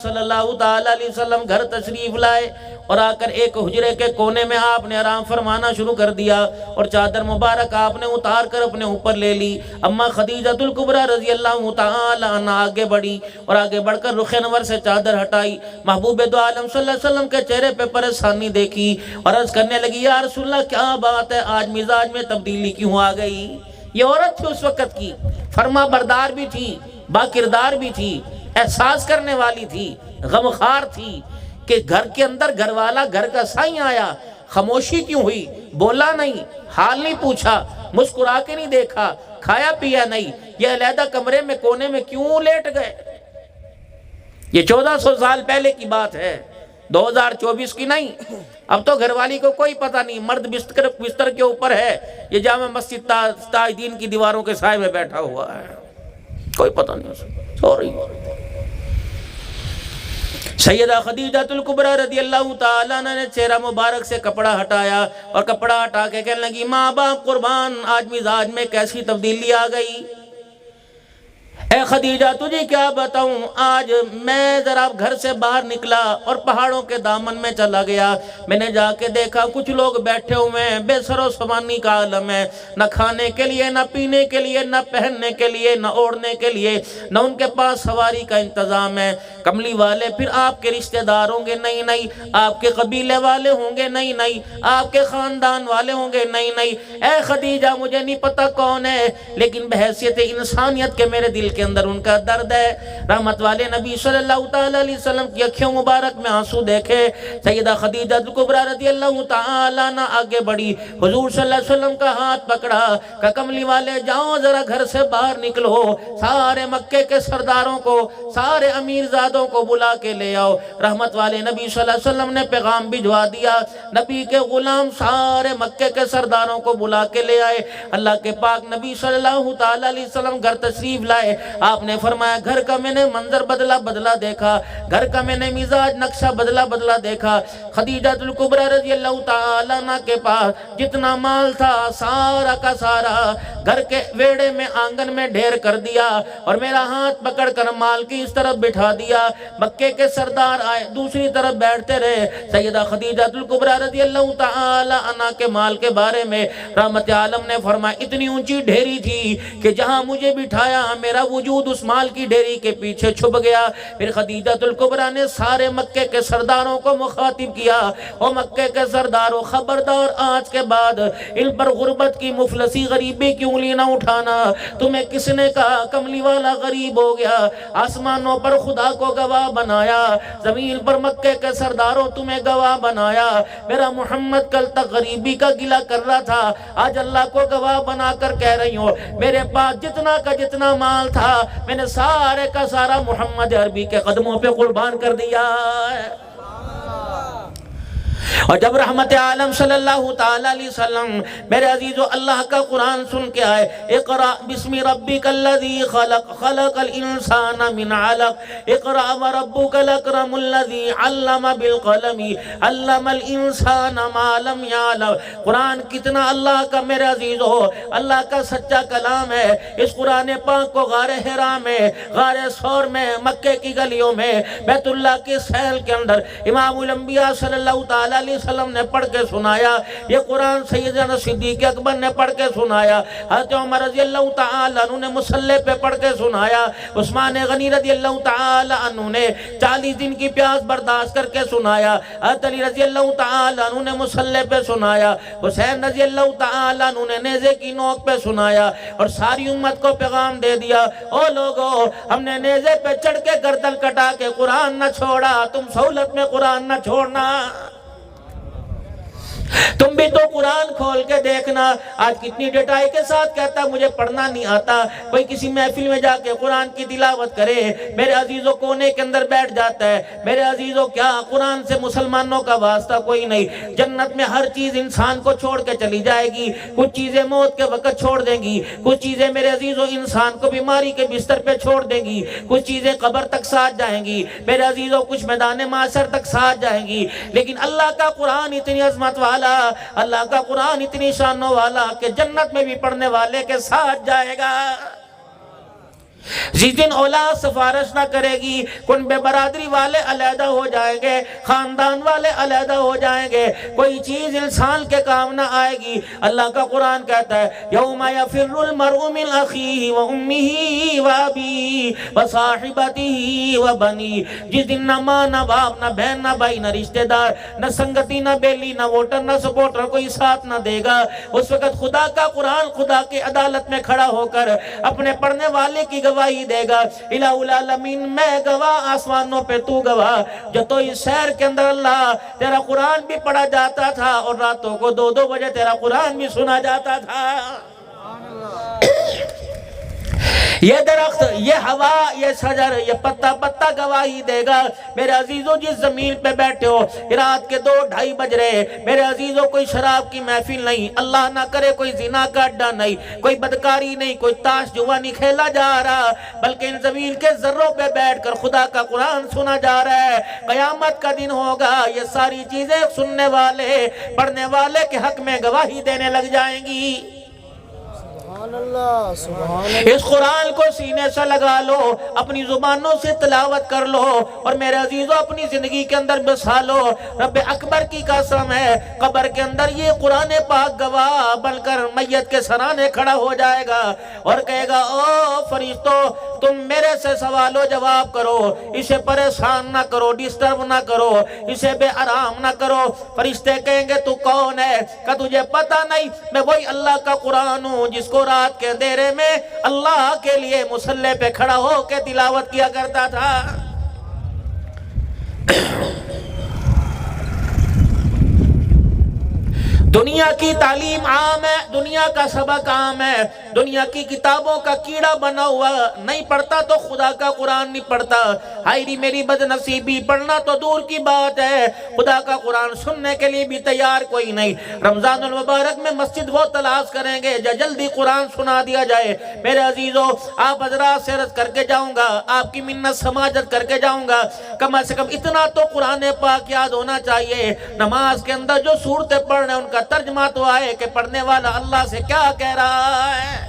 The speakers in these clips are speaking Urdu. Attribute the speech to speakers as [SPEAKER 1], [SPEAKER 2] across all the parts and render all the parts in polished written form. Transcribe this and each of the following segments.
[SPEAKER 1] صلی اللہ تعالیٰ علیہ وسلم گھر تشریف لائے اور آ کر ایک حجرے کے کونے میں آپ نے آرام فرمانا شروع کر دیا اور چادر مبارک آپ نے اتار کر اپنے اوپر لے لی۔ اما خدیجۃ الکبریٰ رضی اللہ تعالیٰ عنہ آگے بڑھی اور آگے بڑھ کر رخ انور سے چادر ہٹائی، محبوب دو عالم صلی اللہ علیہ وسلم کے چہرے پہ پریشانی دیکھی اور عرض کرنے لگی یا رسول اللہ کیا بات ہے، آج مزاج میں تبدیلی کیوں آ گئی؟ یہ عورت تھی اس وقت کی، فرما بردار بھی تھی، با کردار بھی تھی، احساس کرنے والی تھی، غمخوار تھی کہ گھر کے اندر گھر والا گھر کا سائیں آیا، خاموشی کیوں ہوئی؟ بولا نہیں، حال نہیں پوچھا، مسکرا کے نہیں دیکھا، کھایا پیا نہیں، یہ علیحدہ کمرے میں کونے میں کیوں لیٹ گئے؟ یہ 1400 سال پہلے کی بات ہے، 2024 کی نہیں۔ اب تو گھر والی کو کوئی پتہ نہیں، مرد بستر کے اوپر ہے، یہ جامع مسجد تاج دین کی دیواروں کے سائے میں بیٹھا ہوا ہے، کوئی پتہ نہیں اسے، سو رہی۔ سیدہ خدیجۃ الکبریٰ رضی اللہ تعالیٰ عنہ نے چہرہ مبارک سے کپڑا ہٹایا اور کپڑا ہٹا کے کہنے لگی ماں باپ قربان، آج مزاج میں کیسی تبدیلی آ گئی؟ اے خدیجہ تجھے کیا بتاؤں، آج میں ذرا گھر سے باہر نکلا اور پہاڑوں کے دامن میں چلا گیا، میں نے جا کے دیکھا کچھ لوگ بیٹھے ہوئے ہیں، بے سر و سامانی کا عالم ہے، نہ کھانے کے لیے، نہ پینے کے لیے، نہ پہننے کے لیے، نہ اوڑھنے کے لیے، نہ ان کے پاس سواری کا انتظام ہے۔ کملی والے پھر آپ کے رشتہ دار ہوں گے؟ نہیں۔ آپ کے قبیلے والے ہوں گے؟ نہیں۔ آپ کے خاندان والے ہوں گے؟ نہیں۔ اے خدیجہ مجھے نہیں پتا کون ہے، لیکن بحیثیت انسانیت کے میرے دل کے اندر ان کا درد ہے۔ رحمت والے نبی صلی اللہ تعالیٰ علیہ وسلم کی اکھیوں مبارک میں آنسو دیکھے۔ سیدہ خدیجہ الکبریٰ رضی اللہ تعالیٰ عنہ آگے بڑھی، حضور صلی اللہ علیہ وسلم کا ہاتھ پکڑا کہ کملی والے جاؤ ذرا گھر سے باہر نکلو، سارے مکے کے سرداروں کو، سارے امیر زادوں کو بلا کے لے آؤ۔ رحمت والے نبی صلی اللہ علیہ وسلم نے پیغام بھجوا دیا، نبی کے غلام سارے مکے کے سرداروں کو بلا کے لے آئے۔ اللہ کے پاک نبی صلی اللہ تعالیٰ علیہ وسلم گھر تشریف لائے۔ آپ نے فرمایا گھر کا میں نے منظر بدلا دیکھا، گھر کا میں نے مزاج نقشہ بدلا دیکھا۔ خدیجۃ الکبریٰ رضی اللہ تعالیٰ عنہ کے پاس جتنا مال تھا سارا کا سارا گھر کے ویڑے میں آنگن میں ڈھیر کر دیا اور میرا ہاتھ پکڑ کر مال کی اس طرف بٹھا دیا۔ مکے کے سردار آئے دوسری طرف بیٹھتے رہے۔ سیدہ خدیجۃ الکبریٰ رضی اللہ تعالیٰ عنہ کے مال کے بارے میں رحمت عالم نے فرمایا اتنی اونچی ڈھیری تھی کہ جہاں مجھے بٹھایا میرا وجود اس مال کی ڈھیری کے پیچھے چھپ گیا۔ پھر خدیجۃ الکبریٰ نے سارے مکے کے سرداروں کو مخاطب کیا، او مکے کے سرداروں خبردار، آج کے بعد ان پر غربت کی مفلسی غریبی کی انگلی نہ اٹھانا۔ تمہیں کس نے کہا کملی والا غریب ہو گیا؟ آسمانوں پر خدا کو گواہ بنایا، زمین پر مکے کے سرداروں تمہیں گواہ بنایا۔ میرا محمد کل تک غریبی کا گلہ کر رہا تھا، آج اللہ کو گواہ بنا کر کہہ رہی ہوں میرے پاس جتنا کا جتنا مال تھا میں نے سارے کا سارا محمد عربی کے قدموں پہ قربان کر دیا ہے۔ اور جب رحمت عالم صلی اللہ تعالیٰ علیہ وسلم میرے عزیزو اللہ کا قرآن سن کے آئے، اقرأ بسم ربک الذی خلق خلق الانسان من علق اقرأ وربک الاکرم الذی علم بالقلم علم الانسان ما لم یعلم۔ قرآن کتنا اللہ کا میرے عزیزو اللہ کا سچا کلام ہے۔ اس قرآن پاک کو غار حرا میں، غار ثور میں، مکے کی گلیوں میں، بیت اللہ کے سیل کے اندر امام الانبیاء صلی اللہ تعالیٰ علیہ وسلم نے پڑھ کے سنایا۔ یہ قرآن سیدنا صدیق اکبر نے پڑھ کے سنایا، حضرت عمر رضی اللہ تعالیٰ عنہ نے مصلی پہ پڑھ کے سنایا، عثمان غنی رضی اللہ تعالیٰ عنہ نے 40 دن کی پیاس برداشت کر کے سنایا، حضرت علی رضی اللہ تعالیٰ عنہ نے مصلی پہ سنایا، حسین رضی اللہ تعالیٰ عنہ نے نیزے کی نوک پہ سنایا اور ساری امت کو پیغام دے دیا، او لوگو ہم نے نیزے پہ چڑھ کے گردن کٹا کے قرآن نہ چھوڑا، تم سہولت میں قرآن نہ چھوڑنا۔ تم بھی تو قرآن کھول کے دیکھنا، آج کتنی ڈٹائی کے ساتھ کہتا ہے مجھے پڑھنا نہیں آتا، کوئی کسی محفل میں جا کے قرآن کی تلاوت کرے، میرے عزیزوں کونے کے اندر بیٹھ جاتا ہے۔ میرے عزیزوں کیا قرآن سے مسلمانوں کا واسطہ کوئی نہیں۔ جنت میں ہر چیز انسان کو چھوڑ کے چلی جائے گی، کچھ چیزیں موت کے وقت چھوڑ دیں گی، کچھ چیزیں میرے عزیزوں انسان کو بیماری کے بستر پہ چھوڑ دیں گی، کچھ چیزیں قبر تک ساتھ جائیں گی، میرے عزیزوں کچھ میدان معاشر تک ساتھ جائیں گی، لیکن اللہ کا قرآن اتنی عظمت والا، اللہ کا قرآن اتنی شانوں والا کہ جنت میں بھی پڑھنے والے کے ساتھ جائے گا۔ جس دن اولاد سفارش نہ کرے گی، کنبے برادری والے علیحدہ ہو جائیں گے، خاندان والے علیحدہ ہو جائیں گے، کوئی چیز انسان کے کام نہ آئے گی۔ اللہ کا قرآن کہتا ہے یوم یفر المرء من اخیہ وامہ وابیہ وصاحبتہ وبنیہ، جس دن نہ ماں نہ باپ نہ بہن نہ بھائی نہ رشتہ دار نہ سنگتی نہ بیلی نہ ووٹر نہ سپورٹر کوئی ساتھ نہ دے گا، اس وقت خدا کا قرآن خدا کی عدالت میں کھڑا ہو کر اپنے پڑھنے والے کی گواہی دے گا، الہ العالمین میں گواہ، آسمانوں پہ تو گواہ، جو تو اس شہر کے اندر اللہ تیرا قرآن بھی پڑھا جاتا تھا اور راتوں کو 2 بجے تیرا قرآن بھی سنا جاتا تھا۔ یہ درخت، یہ ہوا، یہ شجر، یہ پتا پتا گواہی دے گا۔ میرے عزیزوں جس زمین پہ بیٹھے ہو، رات کے 2-2:30 بج رہے، میرے عزیزوں کوئی شراب کی محفل نہیں، اللہ نہ کرے کوئی زنا کا اڈا نہیں، کوئی بدکاری نہیں، کوئی تاش جوا نہیں کھیلا جا رہا، بلکہ ان زمین کے ذروں پہ بیٹھ کر خدا کا قرآن سنا جا رہا ہے۔ قیامت کا دن ہوگا، یہ ساری چیزیں سننے والے پڑھنے والے کے حق میں گواہی دینے لگ جائیں گی۔ اس قرآن کو سینے سے لگا لو، اپنی زبانوں سے تلاوت کر لو، اور میرے عزیزوں اپنی زندگی کے اندر بسا لو۔ رب اکبر کی قسم ہے، قبر کے اندر یہ قرآن پاک گواہ بن کر میت کے سرانے کھڑا ہو جائے گا اور کہے گا او فرشتو تم میرے سے سوال و جواب کرو، اسے پریشان نہ کرو، ڈسٹرب نہ کرو، اسے بے آرام نہ کرو۔ فرشتے کہیں گے تو کون ہے؟ کہ تجھے پتہ نہیں میں وہی اللہ کا قرآن ہوں جس کو رات کے اندھیرے میں اللہ کے لیے مصلی پہ کھڑا ہو کے تلاوت کیا کرتا تھا۔ دنیا کی تعلیم عام ہے، دنیا کا سبق عام ہے، دنیا کی کتابوں کا کیڑا بنا ہوا نہیں پڑھتا تو خدا کا قرآن نہیں پڑھتا۔ ہائری میری بد نصیبی، پڑھنا تو دور کی بات ہے، خدا کا قرآن سننے کے لیے بھی تیار کوئی نہیں۔ رمضان المبارک میں مسجد وہ تلاش کریں گے جو جلدی قرآن سنا دیا جائے۔ میرے عزیزوں آپ حضرات سے عرض کر کے جاؤں گا، آپ کی منت سماجت کر کے جاؤں گا، کم از کم اتنا تو قرآن پاک یاد ہونا چاہیے۔ نماز کے اندر جو صورتیں پڑھ رہے ہیں ان کا ترجمہ تو آئے کہ پڑھنے والا اللہ سے کیا کہہ رہا ہے۔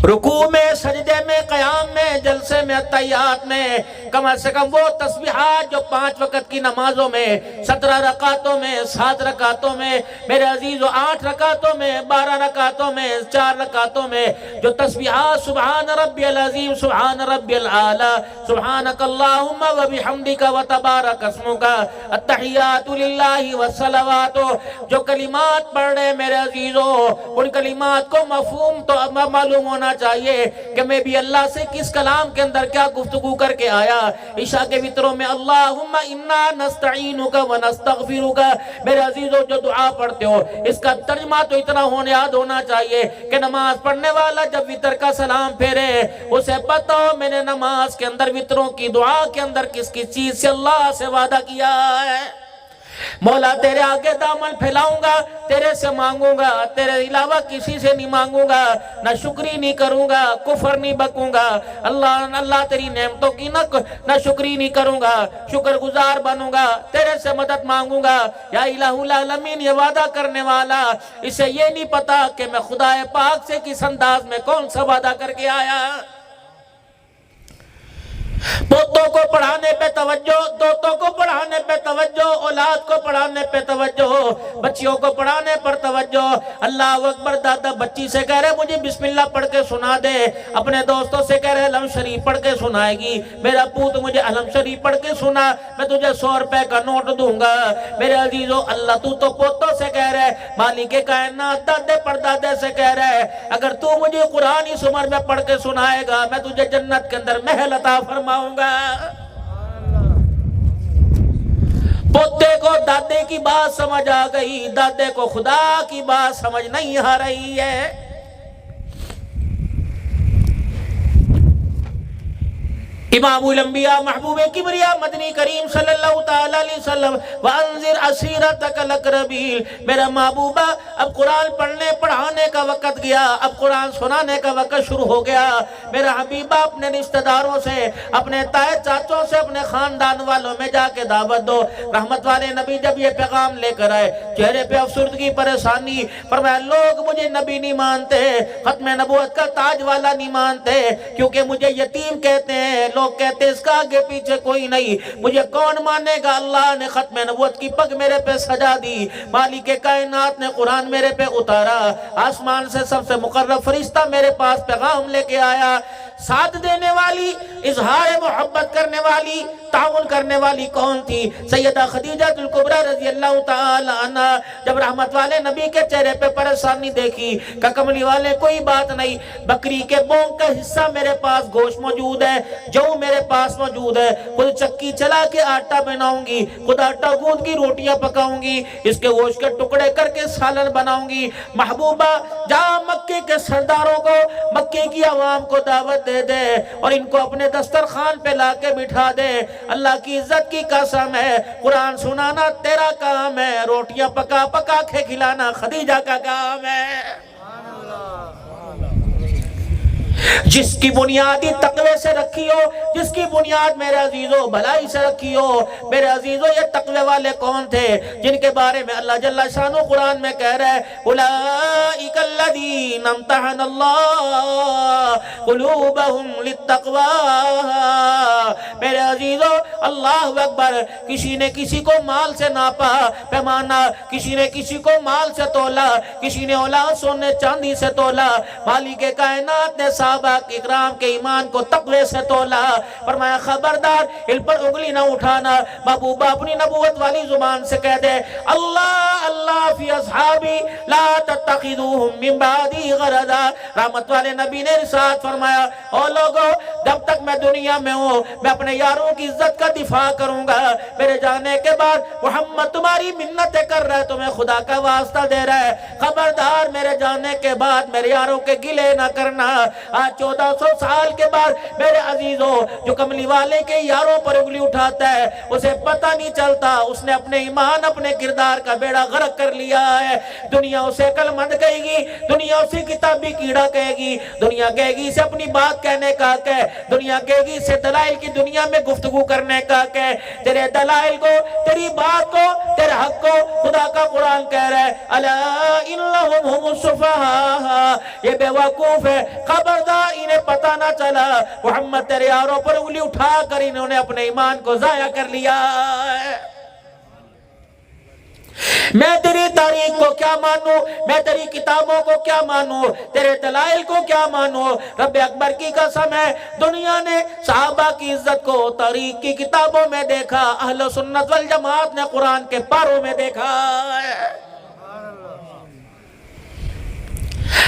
[SPEAKER 1] رکوع میں، سجدے میں، قیام میں، جلسے میں، تحیات میں کم از کم وہ تسبیحات جو 5 وقت کی نمازوں میں 17 رکعتوں میں، 7 رکعتوں میں، میرے عزیزو 8 رکعتوں میں، 12 رکعتوں میں، 4 رکعتوں میں جو تسبیحات سبحان ربی العظیم، سبحان ربی العالی، سبحانک اللہم و بحمدک و تبارک اسمک، التحیات للہ والصلوات، جو کلمات پڑھ رہے میرے عزیزو ان کلمات کو مفہوم تو معلوم ہونا چاہیے کہ میں بھی اللہ سے کس کلام کے اندر کیا گفتگو کر کے آیا۔ عشاء کے وطروں میں اللہم انا نستعینک و نستغفرک، میرے عزیزو جو دعا پڑھتے ہو اس کا ترجمہ تو اتنا یاد ہونا چاہیے کہ نماز پڑھنے والا جب وطر کا سلام پھیرے اسے پتہ ہو میں نے نماز کے اندر وطروں کی دعا کے اندر کس کس چیز سے اللہ سے وعدہ کیا ہے۔ مولا تیرے آگے دامن پھیلاؤں گا، تیرے سے مانگوں گا، تیرے علاوہ کسی سے نہیں مانگوں گا، نہ شکری نہیں کروں گا، کفر نہیں بکوں گا، اللہ تیری نعمتوں کی نہ شکری نہیں کروں گا، شکر گزار بنوں گا، تیرے سے مدد مانگوں گا۔ یا الہ العالمین یہ وعدہ کرنے والا اسے یہ نہیں پتا کہ میں خدا پاک سے کس انداز میں کون سا وعدہ کر کے آیا۔ پوتوں کو پڑھانے پہ توجہ، دوتوں کو پڑھانے پہ توجہ، اولاد کو پڑھانے پہ توجہ، بچیوں کو پڑھانے پر توجہ۔ اللہ اکبر، دادا بچی سے کہہ رہے مجھے بسم اللہ پڑھ کے سنا دے، اپنے دوستوں سے کہہ رہے علم شریف پڑھ کے سنائے گی، میرا پوت مجھے علم شریف پڑھ کے سنا میں تجھے 100 روپے کا نوٹ دوں گا۔ میرے عزیزو اللہ تو پوتوں سے کہہ رہے مالک کائنات دادے پردادے سے کہہ رہے اگر تو مجھے قرآن اس عمر میں پڑھ کے سنائے گا میں تجھے جنت کے اندر محل عطا فرماؤں گا۔ پوتے کو دادے کی بات سمجھ آ گئی، دادے کو خدا کی بات سمجھ نہیں آ رہی ہے۔ امام الانبیاء محبوب کبریا مدنی کریم صلی اللہ تعالی علیہ وسلم وانذر عشیرتک الاقربین، میرا محبوبہ اب قرآن پڑھنے پڑھانے کا وقت گیا، اب قرآن سنانے کا وقت شروع ہو گیا۔ میرا حبیبہ اپنے رشتہ داروں سے، اپنے تائے چاچوں سے، اپنے خاندان والوں میں جا کے دعوت دو۔ رحمت والے نبی جب یہ پیغام لے کر آئے، چہرے پہ افسردگی پریشانی، فرمایا لوگ مجھے نبی نہیں مانتے، ختم نبوت کا تاج والا نہیں مانتے، کیونکہ مجھے یتیم کہتے ہیں، لوگ کہتے اس کا آگے پیچھے کوئی نہیں، مجھے کون مانے گا؟ اللہ نے ختم نبوت کی پگ میرے پہ سجا دی، مالک کائنات نے قرآن میرے پہ اتارا، آسمان سے سب سے مقرب فرشتہ میرے پاس پیغام لے کے آیا۔ ساتھ دینے والی، اظہار محبت کرنے والی، تعاون کرنے والی کون تھی؟ سیدہ خدیجہ الکبریٰ رضی اللہ تعالی عنہ۔ جب رحمت والے نبی کے چہرے پہ پریشانی دیکھی کہ کملی والے کوئی بات نہیں، بکری کے بونگ کا حصہ میرے پاس گوشت موجود ہے، جو میرے پاس موجود ہے، خود چکی چلا کے آٹا بناؤں گی، خود آٹا گوندھ کی روٹیاں پکاؤں گی، اس کے گوشت کے ٹکڑے کر کے سالن بناؤں گی۔ محبوبہ جا مکے کے سرداروں کو، مکے کی عوام کو دعوت دے دے اور ان کو اپنے دسترخوان پہ لا کے بٹھا دے۔ اللہ کی عزت کی قسم ہے، قرآن سنانا تیرا کام ہے، روٹیاں پکا پکا کے کھلانا خدیجہ کا کام ہے۔ جس کی بنیادی تقوی سے رکھی ہو، جس کی بنیاد میرے عزیزو بھلائی سے رکھی ہو۔ میرے عزیزو یہ تقوی والے کون تھے جن کے بارے میں اللہ جل شانہ قرآن میں کہہ رہا ہے اولئک الذین امتحن اللہ قلوبہم للتقوی۔ میرے عزیزو اللہ اکبر، کسی نے کسی کو مال سے ناپا پیمانا، کسی نے کسی کو مال سے تولا، کسی نے اولاد سونے چاندی سے تولا، مالک کائنات نے صحابہ اکرام کے ایمان کو تقوی سے تولا۔ فرمایا خبردار ان پر انگلی نہ اٹھانا۔ محبوبہ اپنی نبوت والی زبان سے کہہ دے اللہ اللہ فی اصحابی لا تتخذوہم من بعدی غرضا۔ رحمت والے نبی نے ارشاد فرمایا او لوگو، جب تک میں دنیا میں ہوں میں اپنے یاروں کی عزت کا دفاع کروں گا، میرے جانے کے بعد محمد تمہاری منتیں کر رہا ہے، تمہیں خدا کا واسطہ دے رہا ہے، خبردار میرے جانے کے بعد میرے یاروں کے گلے نہ کرنا۔ آج 1400 سال کے بعد میرے عزیزوں، جو کملی والے کے یاروں پر انگلی اٹھاتا ہے اسے پتہ نہیں چلتا اس نے اپنے ایمان اپنے کردار کا بیڑا غرق کر لیا ہے۔ دنیا اسے کلمند کہے گی، دنیا اسے کتابی کیڑا کہے گی، دنیا کہے گی اسے اپنی بات کہنے کا کہ، دنیا کہے گی اسے دلائل کی دنیا میں گفتگو کرنے کا کہ، تیرے دلائل کو، تیری بات کو، تیرے حق کو خدا کا قرآن کہہ رہا ہے الا انہم ہم السفہاء، یہ بے وقوف ہے، خبردار انہیں پتہ نہ چلا محمد تیرے یاروں پر انگلی اٹھا کر انہوں نے اپنے ایمان کو ضائع کر لیا ہے۔ میں تیری تاریخ کو کیا مانوں، میں تیری کتابوں کو کیا مانوں، تیرے دلائل کو کیا مانوں؟ رب اکبر کی قسم ہے، دنیا نے صحابہ کی عزت کو تاریخ کی کتابوں میں دیکھا، اہل سنت والجماعت نے قرآن کے پاروں میں دیکھا ہے۔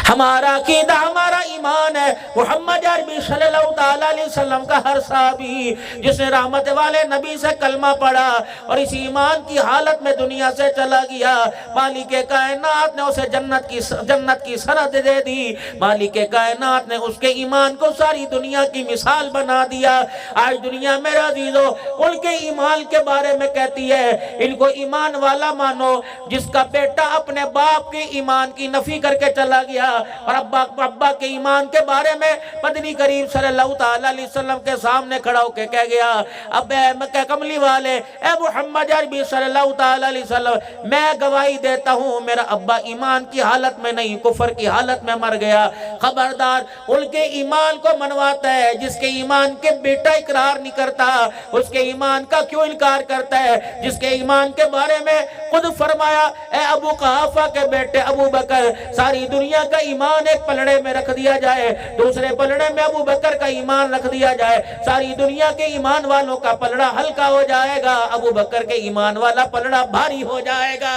[SPEAKER 1] ہمارا عقیدہ، ہمارا ایمان ہے محمد عربی صلی اللہ تعالیٰ علیہ وسلم کا ہر صحابی جس نے رحمت والے نبی سے کلمہ پڑھا اور اس ایمان کی حالت میں دنیا سے چلا گیا، مالک کائنات نے اسے جنت کی سند دے دی، مالک کائنات نے اس کے ایمان کو ساری دنیا کی مثال بنا دیا۔ آج دنیا میرے عزیزو ان کے ایمان کے بارے میں کہتی ہے ان کو ایمان والا مانو جس کا بیٹا اپنے باپ کے ایمان کی نفی کر کے چلا گیا، اور ابا کے ایمان کے بارے میں مدنی کریم صلی اللہ تعالیٰ علیہ وسلم کے سامنے کھڑا ہو کے کہہ گیا اب اے مکہ کملی والے، اے محمد عربی صلی اللہ تعالیٰ علیہ وسلم، میں گواہی دیتا ہوں میرا ابا ایمان کی حالت میں نہیں کفر کی حالت میں مر گیا۔ خبردار ان کے ایمان کو منواتا ہے، جس کے ایمان کے بیٹا اقرار نہیں کرتا اس کے ایمان کا کیوں انکار کرتا ہے؟ جس کے ایمان کے بارے میں خود فرمایا اے ابو قحافہ کے بیٹے ابو بکر، ساری دنیا کا ایمان ایک پلڑے میں رکھ دیا جائے، دوسرے پلڑے میں ابو بکر کا ایمان رکھ دیا جائے، ساری دنیا کے ایمان والوں کا پلڑا ہلکا ہو جائے گا، ابو بکر کے ایمان والا پلڑا بھاری ہو جائے گا۔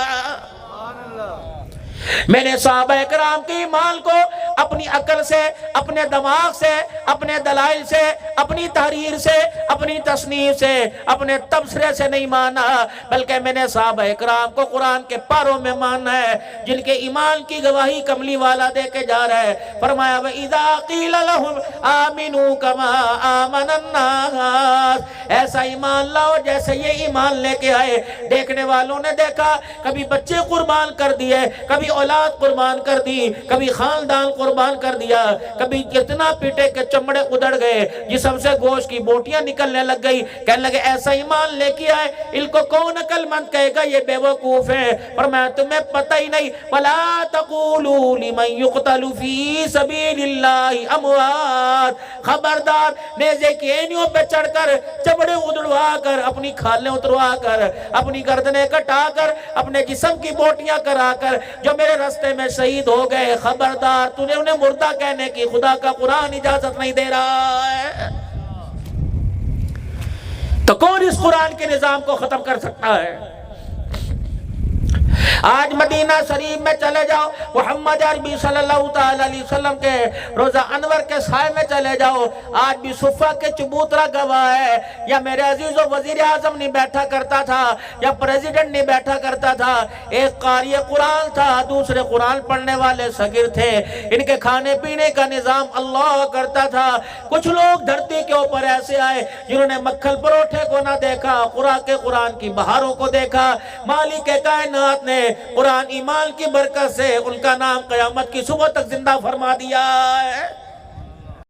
[SPEAKER 1] میں نے صحابہ کرام کے ایمان کو اپنی عقل سے، اپنے دماغ سے، اپنے دلائل سے، اپنی تحریر سے، اپنی تصنیف سے، اپنے تبصرے سے نہیں مانا، بلکہ میں نے صحابہ اکرام کو قرآن کے پاروں میں مانا ہے، جن کے ایمان کی گواہی کملی والا دے کے جا رہا ہے۔ فرمایا وَإِذَا قِيلَ لَهُمْ آمِنُوا كَمَا آمَنَ النَّاسِ، ایسا ایمان لاؤ جیسے یہ ایمان لے کے آئے۔ دیکھنے والوں نے دیکھا، کبھی بچے قربان کر دیے، کبھی اولاد قربان کر دی، کبھی خاندان قربان کر دیا، کبھی اتنا پیٹے کہ چمڑے ادڑ گئے، جسم سے گوشت کی بوٹیاں نکلنے لگ گئی، کہنے لگے ایسا ایمان لے کے آئے، ان کو کون عقل مند کہے گا یہ بے وقوف ہے۔ پر میں تمہیں پتہ ہی نہیں، وَلَا تَقُولُوا لِمَنْ يُقْتَلُ فِي سَبِيلِ اللَّهِ أَمْوَاتٌ، خبردار نیزے کی اینیوں پہ چڑھ کر، چمڑے ادڑوا کر، اپنی کھالیں اتروا کر، اپنی گردنیں کٹا کر، اپنے جسم کی بوٹیاں کرا کر جو میرے راستے میں شہید ہو گئے، خبردار تو نے انہیں مردہ کہنے کی خدا کا قرآن اجازت نہیں دے رہا ہے۔ تو کون اس قرآن کے نظام کو ختم کر سکتا ہے؟ آج مدینہ شریف میں چلے جاؤ، محمد عربی صلی اللہ علیہ وسلم کے روزہ انور کے سائے میں چلے جاؤ، آج بھی صفہ کے چبوترا گواہ ہے، یا میرے عزیز و وزیر اعظم نہیں بیٹھا کرتا تھا، یا پریزیڈنٹ نہیں بیٹھا کرتا تھا، ایک قاری قرآن تھا، دوسرے قرآن پڑھنے والے صغیر تھے، ان کے کھانے پینے کا نظام اللہ کرتا تھا۔ کچھ لوگ دھرتی کے اوپر ایسے آئے جنہوں نے مکھن پروٹھے کو نہ دیکھا، قرآن کی بہاروں کو دیکھا۔ مالک کائنات نے قرآن ایمان کی برکت سے ان کا نام قیامت کی صبح تک زندہ فرما دیا ہے۔